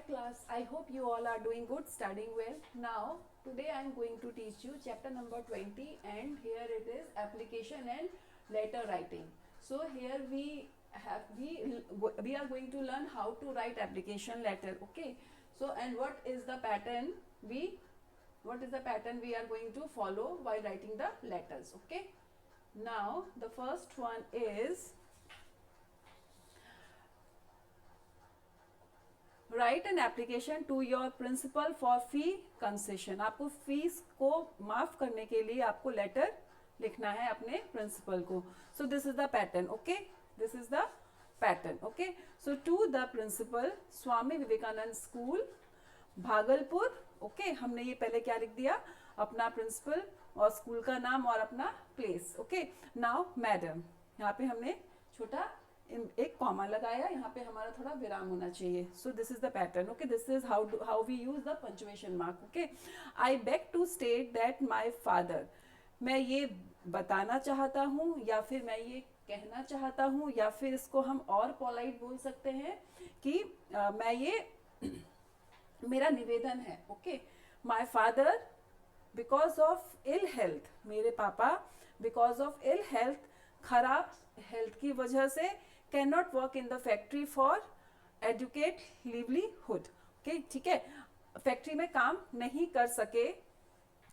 class. I hope you all are doing good, studying well. Now, today I am going to teach you chapter number 20, and here it is application and letter writing. So here we are going to learn how to write application letter. Okay. So and what is the pattern we are going to follow while writing the letters. Okay. Now the first one is write an application to your principal for fee concession. आपको fees को माफ करने के लिए आपको letter लिखना है अपने प्रिंसिपल को. So this is the pattern. Okay, this is the pattern. Okay, so to the principal Swami Vivekananda school Bhagalpur. Okay, हमने ये पहले क्या लिख दिया, अपना प्रिंसिपल और स्कूल का नाम और अपना प्लेस. ओके, नाउ मैडम, यहाँ पे हमने छोटा एक कॉमा लगाया, यहाँ पे हमारा थोड़ा विराम होना चाहिए. So this is the pattern. Okay, this is how we use the punctuation mark. Okay, I beg to state that my father. मैं ये बताना चाहता हूँ या फिर मैं ये कहना चाहता हूँ या फिर इसको हम और पोलाइट बोल सकते हैं कि मैं ये मेरा निवेदन है. Okay, my father because of ill health, मेरे पापा बिकॉज ऑफ इल हेल्थ, खराब हेल्थ की वजह से can not work in the factory for adequate livelihood. Okay, ठीक है, फैक्ट्री में काम नहीं कर सके.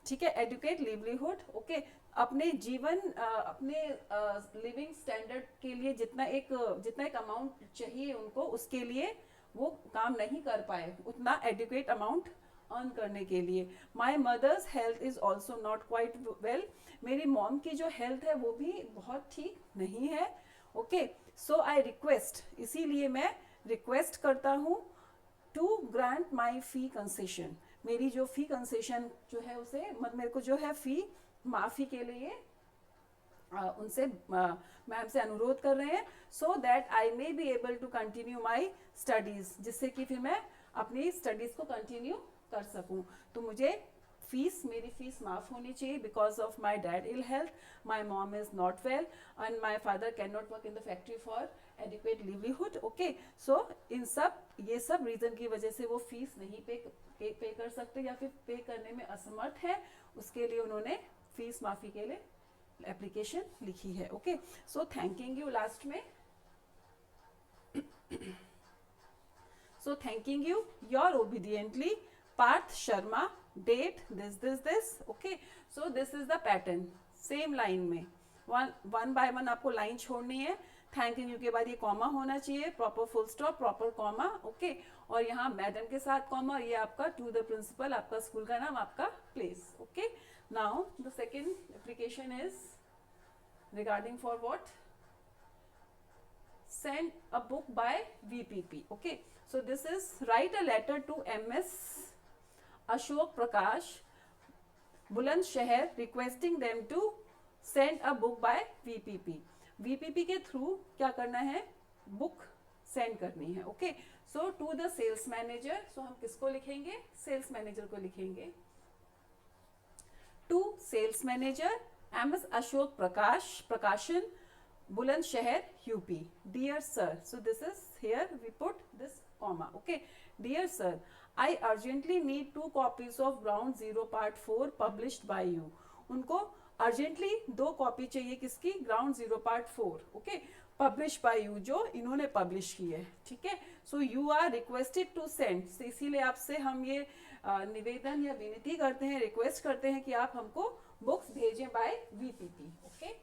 ठीक है, एडुकेट लिवलीहुड. ओके, अपने जीवन अपने लिविंग स्टैंडर्ड के लिए जितना एक अमाउंट चाहिए उनको, उसके लिए वो काम नहीं कर पाए उतना एडुकेट अमाउंट अर्न करने के लिए. My mother's health is also not quite well. मेरी मॉम की जो हेल्थ है वो भी बहुत ठीक नहीं है. ओके, सो आई रिक्वेस्ट, इसीलिए मैं रिक्वेस्ट करता हूँ to grant my fee concession. मेरी जो फी कंसेशन जो है उसे मेरे को जो है फी माफ़ी के लिए उनसे मैम से अनुरोध कर रहे हैं. So that I may be able to continue my studies, जिससे कि फिर मैं अपनी स्टडीज़ को कंटिन्यू कर सकूं. तो मुझे मेरी फीस माफ होनी चाहिए because of my dad ill health, my mom is not well and my father can not work in the factory for adequate livelihood. Okay, so ये सब रीजन की वजह से वो फीस नहीं पे कर सकते या फिर पे करने में असमर्थ है. उसके लिए उन्होंने फीस माफी के लिए एप्लीकेशन लिखी है. Okay, so thanking you last में. So thanking you your obediently Parth Sharma, date this. Okay, so this is the pattern. Same line में one by one आपको लाइन छोड़नी है. थैंकिंग यू के बाद ये कॉमा होना चाहिए, proper full stop, proper comma. Okay, और यहाँ मैडम के साथ कॉमा, ये आपका टू द प्रिंसिपल, आपका स्कूल का नाम, आपका place. Okay, now the second application is regarding for what, send a book by VPP. Okay, so this is write a letter to MS Ashok Prakash, Bulandshahr, requesting them to send a book by VPP. VPP के through क्या करना है, book send करनी है. Okay, so to the sales manager. So हम किसको लिखेंगे, sales manager को लिखेंगे. To sales manager MS Ashok Prakashan, Bulandshahr, UP. Dear sir, so this is here we put this comma. Okay, dear sir, I urgently need 2 copies of Ground Zero Part 4 published by you. उनको urgently 2 copy चाहिए किसकी, ground zero part 4. Okay, publish by you, जो इन्होंने publish की है. ठीक है, so you are requested to send. इसीलिए आपसे हम ये निवेदन या विनती करते हैं, रिक्वेस्ट करते हैं कि आप हमको बुक्स भेजें by VPP. Okay,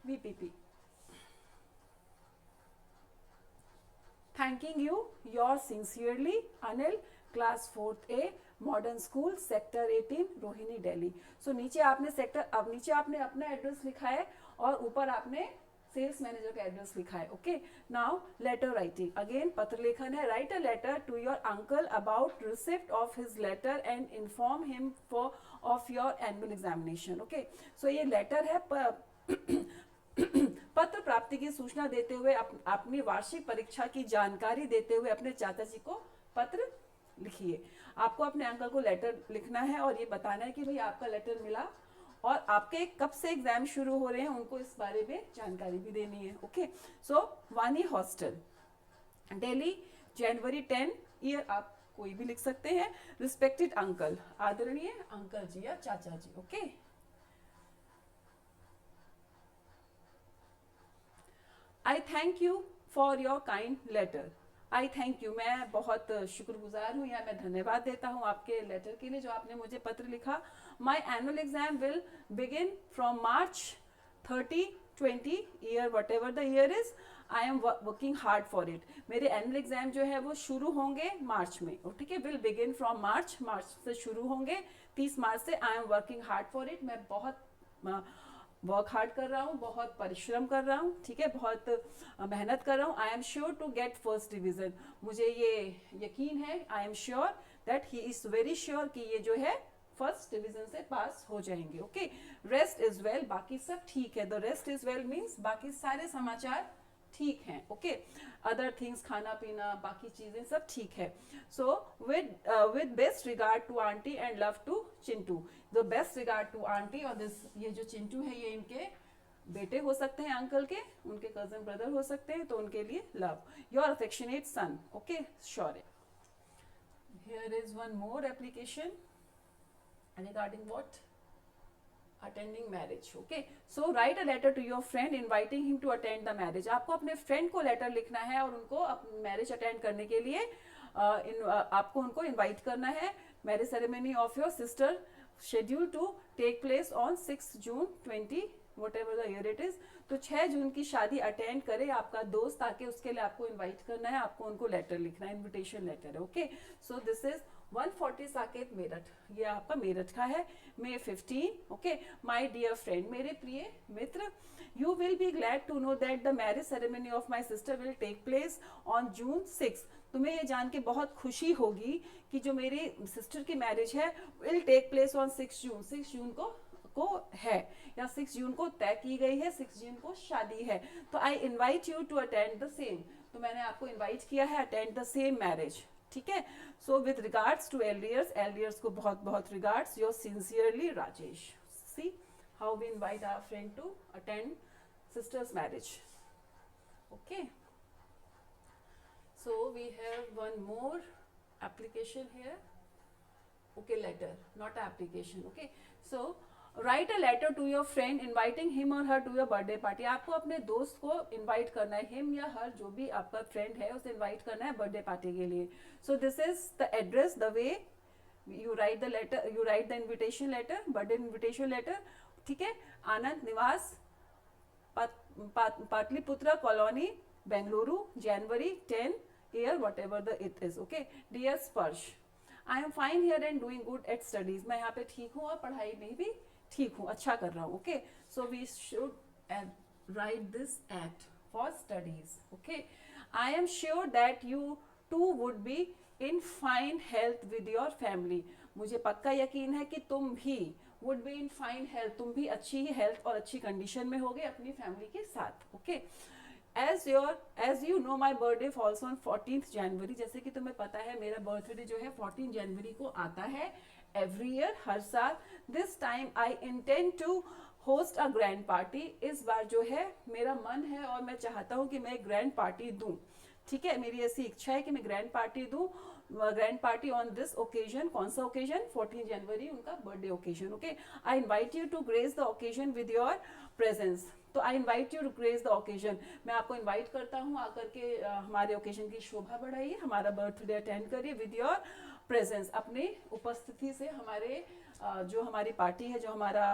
VPP. Thanking you, yours sincerely, Anil, class 4th A, Modern School, Sector 18, Rohini, Delhi. So नीचे आपने अपना एड्रेस लिखा है और ऊपर आपने सेल्स मैनेजर का एड्रेस लिखा है. Okay, now letter writing. Again पत्र लेखन है. Write a letter to your uncle about receipt of his letter and inform him of your annual examination. Okay, so ये लेटर है पत्र प्राप्ति की सूचना देते हुए अपनी वार्षिक परीक्षा की जानकारी देते हुए अपने चाचा जी को पत्र लिखिए. आपको अपने अंकल को लेटर लिखना है और ये बताना है कि भाई आपका लेटर मिला और आपके कब से एग्जाम शुरू हो रहे हैं उनको इस बारे में जानकारी भी देनी है. ओके, सो वानी हॉस्टल, दिल्ली, जनवरी 10 ईयर, आप कोई भी लिख सकते हैं। रिस्पेक्टेड अंकल, आदरणीय अंकल जी या चाचा जी, okay. I thank you for your kind letter. I thank you, मैं बहुत शुक्रगुजार हूँ या मैं धन्यवाद देता हूँ आपके लेटर के लिए जो आपने मुझे पत्र लिखा। My annual exam will begin from March 30-20 year, whatever the year is, I am working hard for it. मेरे एनुअल एग्जाम जो है वो शुरू होंगे मार्च में, ठीक है। Will begin from March, March से शुरू होंगे 30 मार्च से। I am working hard for it, मैं बहुत वर्क हार्ड कर रहा हूँ, बहुत परिश्रम कर रहा हूँ, ठीक है, बहुत मेहनत कर रहा हूँ। I am sure to get first division, मुझे ये यकीन है, I am sure that he is very sure कि ये जो है फर्स्ट डिवीजन से पास हो जाएंगे, ओके। रेस्ट इज वेल, बाकी सब ठीक है। The rest is well means बाकी सारे समाचार ठीक है, ओके। अदर थिंग्स, खाना पीना, बाकी चीजें सब ठीक है। So with best regard to aunty and love to Chintu. The best regard to aunty, और दिस, ये जो चिंटू है ये इनके बेटे हो सकते हैं अंकल के, उनके कजन ब्रदर हो सकते हैं, तो उनके लिए love. Your affectionate son, okay, sure. Here is one more application regarding what? Attending marriage, okay. So write a letter to your friend inviting him to attend the marriage. आपको अपने friend को letter लिखना है और उनको marriage attend करने के लिए आपको उनको इनवाइट करना है। Marriage ceremony of your sister scheduled to take place on 6 June 20 whatever the year it is। तो 6 जून की शादी अटेंड करे आपका दोस्त, ताकि उसके लिए आपको इनवाइट करना है, आपको उनको लेटर लिखना है, इनविटेशन लेटर है, okay. So this is 140 Saket Meerut, ये आपका मेरठ का है। May 15, okay. My dear friend, मेरे प्रिय मित्र, you will be glad to know that the marriage ceremony of my sister will take place on June 6। तुम्हें ये जान के बहुत खुशी होगी कि जो मेरी सिस्टर की मैरिज है विल टेक प्लेस ऑन 6 जून, 6 जून को है, या 6 जून को तय की गई है, 6 जून को शादी है। तो I invite you to attend the same, तो मैंने आपको इनवाइट किया है अटेंड द सेम मैरिज, ठीक है। So with regards to elders, elders को बहुत बहुत regards. Your sincerely Rajesh. See how we invite our friend to attend sister's marriage, okay. So we have one more application here, okay, letter, not application, okay. So write a letter to your friend inviting him or her to your birthday party। आपको अपने दोस्त को invite करना है, him या हर जो भी आपका फ्रेंड है उसे इनवाइट करना है बर्थडे पार्टी के लिए। So this is the address, the way you write the letter, you write the invitation letter, birthday invitation letter, ठीक है। Anand Niwas, Pataliputra colony, Bengaluru, January 10 year, whatever the it is, okay. Dear Sparsh, I am fine here and doing good at studies. मैं यहाँ पे ठीक हूँ और पढ़ाई में भी ठीक हूँ, अच्छा कर रहा हूँ, okay. So we should write this at for studies, okay. I am sure that you too would be in fine health with your family. मुझे पक्का यकीन है कि तुम भी would be in fine health, तुम भी अच्छी ही हेल्थ और अच्छी कंडीशन में होगे अपनी फैमिली के साथ, okay. As you know my birthday falls on 14th January, जैसे कि तुम्हें पता है मेरा बर्थडे जो है 14 जनवरी को आता है every year, हर साल। This time I intend to host a grand party। इस बार जो है मेरा मन है और मैं चाहता हूँ कि मैं एक ग्रैंड पार्टी दूँ, ठीक है। मेरी ऐसी इच्छा है कि मैं ग्रैंड पार्टी दूँ, grand party on this occasion. कौन सा ओकेजन? 14 जनवरी, उनका birthday occasion, okay. I invite you to grace the occasion with your presence. तो I invite you to grace the occasion, मैं आपको इनवाइट करता हूँ आकर के हमारे ओकेजन की शोभा बढ़ाइए, हमारा बर्थडे अटेंड करिए विद योर प्रेजेंस। अपनी उपस्थिति से हमारे जो हमारी पार्टी है, जो हमारा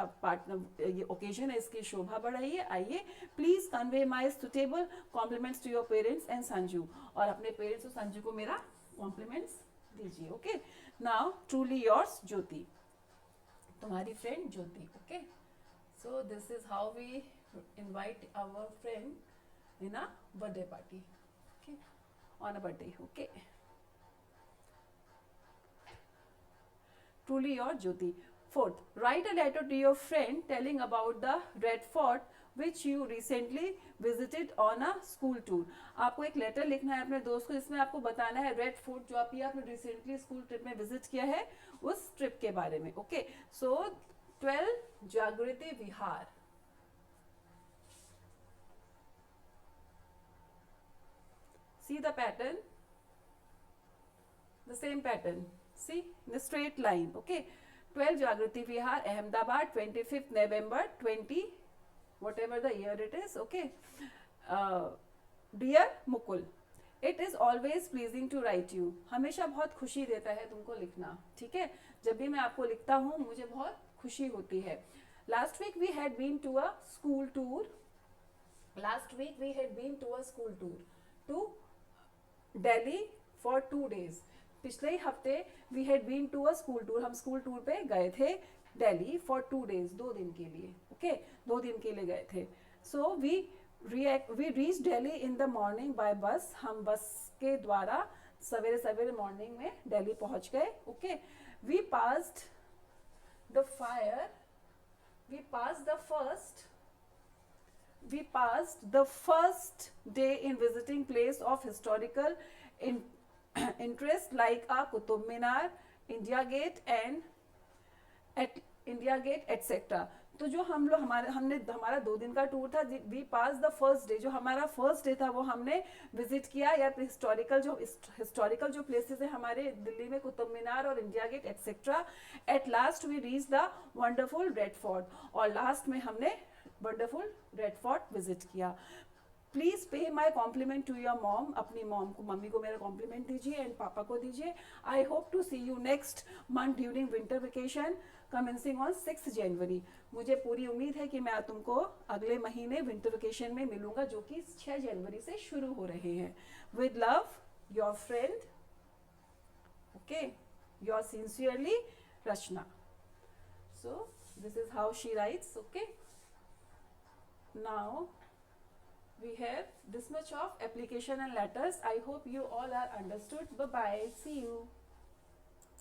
ये ओकेजन है, इसकी शोभा बढ़ाइए, आइए। Please convey my suitable compliments to your parents and Sanju, और अपने पेरेंट्स और संजू को मेरा कॉम्प्लीमेंट्स दीजिए, okay. Now truly yours Jyoti, तुम्हारी friend Jyoti, okay. So this is how we invite our friend in a birthday party, okay, on a birthday, okay. Truly your Jyoti. Fourth, write a letter to your friend telling about the Red Fort which you recently visited on a school tour। आपको एक letter लिखना है अपने दोस्त को, जिसमें आपको बताना है रेड फोर्ट जो आपने रिसेंटली स्कूल ट्रिप में विजिट किया है उस ट्रिप के बारे में, ओके। सो 12 जागृति विहार, see the pattern, the same pattern, see, in a straight line. Okay, 12 Jagriti Vihar, Ahmedabad, 25th November 20 whatever the year it is. Okay, dear Mukul, it is always pleasing to write you, हमेशा बहुत खुशी देता है तुमको लिखना, ठीक है, जब भी मैं आपको लिखता हूँ मुझे बहुत खुशी होती है. Last week we had been to a school tour, last week we had been to a school tour to Delhi for 2 days. पिछले ही हफ्ते we had been to a school tour, हम स्कूल टूर पे गए थे दिल्ली फॉर 2 days, 2 दिन के लिए. ओके, 2 दिन के लिए गए थे. So we reach Delhi in the morning by bus, हम बस के द्वारा सवेरे सवेरे मॉर्निंग में दिल्ली पहुंच गए. Okay, we passed the fire, we passed the first day in visiting place of historical interest like Qutub Minar, India Gate and India Gate etc. तो जो हम लोग हमारा 2 दिन का टूर था, we pass the first day, जो हमारा फर्स्ट डे था वो हमने विजिट किया या हिस्टोरिकल जो प्लेसेस है हमारे दिल्ली में, कुतुब मीनार और India Gate etcetera. At last we reach the wonderful red fort, और लास्ट में हमने वंडरफुल रेड फोर्ट विजिट किया. Please pay my compliment to your mom, अपनी मॉम को, मम्मी को मेरा कॉम्प्लीमेंट दीजिए एंड पापा को दीजिए. I hope to see you next month during winter vacation commencing on 6 January. मुझे पूरी उम्मीद है कि मैं तुमको अगले महीने विंटर वेकेशन में मिलूंगा, जो कि 6 जनवरी से शुरू हो रहे हैं. With love, your friend. Okay, your sincerely Rachna. So this is how she writes. Okay, now we have this much of application and letters. I hope you all are understood. Bye bye, see you.